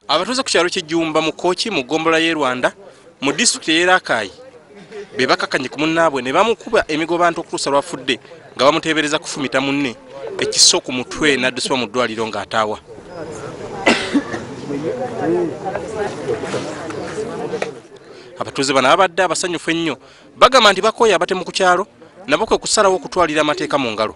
Abatuuze ku kyalo ky'Ejjumba mu Kkooki mu ggombolola y'e Rwanda mu disitulikiti y'e Rakai be bakakanye ku munnaabwe ne bamukuba emigobantu okutuusa lwafudde nga bamuteebereza kufumita munne ekiso ku mutwe n'addusibwa mu ddwaliro ng'ataawa. Abatuuze bano abadde abasanyufu ennyo bagamba nti bakooye abatemu ku kyalo nabo kwe kusalawo okutwalira amateeka mu ngalo.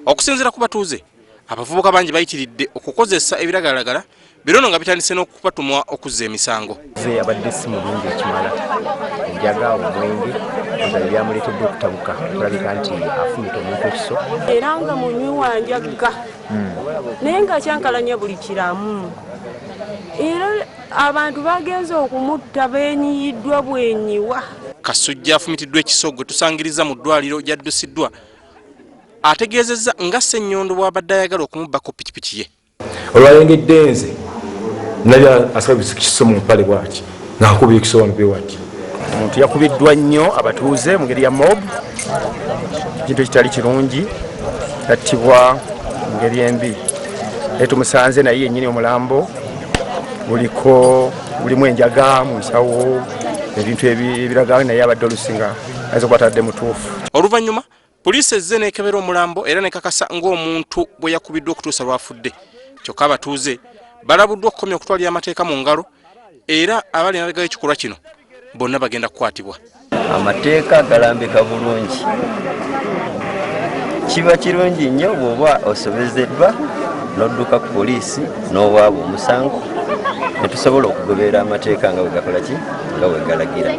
Okusinziira ku batuuze, abavubuka bangi bayitiridde okukozesa ebiragalalagala birono nga bitandise n'okubatumwa okuzza emisango. Abadde si mulungi ekimala enjaga omwenge nga byamuleetedde okutabuka kulabika nti afumita omuntu ekiso era nga munywi wanjagga naye nga kyankalanya buli kiramu era abantu bagenze okumutta beenyiyiddwa bwenyiwa. Kasujja afumitiddwa ekiso gwe tusangiriza mu ddwaliro gy'addusiddwa ategeezezza nga Ssenyondo bw'abadde ayagala okumubbako pikipiki ye. Olwalengedde nze nali asabisa ekiso mu mpale bwaki ng'akubye ekiso wano bwewaki. Omuntu yakubiddwa nnyo abatuuze mu ngeri ya mob, ekintu ekitali kirungi, yattibwa mu ngeri embi. Naye tumusanze naye yennyini omulambo gulimu enjaga mu nsawo ebintu ebiraga naye abadde olusinga ayinza okuba atadde mutuufu. Oluvannyuma poliisi ezze n'ekebera omulambo era nekakasa ng'omuntu bwe yakubiddwa okutuusa lwafudde. Kyokka abatuuze balabuddwa okukomya okutwalira amateeka mu ngalo era abali emabega w'ekikolwa kino bonna bagenda kukwatibwa. Amateeka galambika bulungi. Kiba kirungi nnyo bw'oba osobezeddwa n'odduka ku poliisi n'owaaba omusango ne tusobola okugoberera amateeka nga bwe gakola ki nga bwe galagira.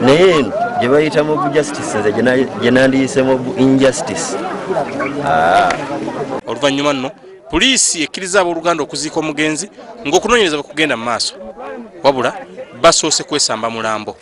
Naye eno gye bayita mob justice nze gye nandiyise mob injustice. Oluvannyuma nno poliisi ekkiriza abooluganda okuziika omugenzi ng'okunoonyereza bwe kugenda mu maaso wabula basoose kwesamba mulambo.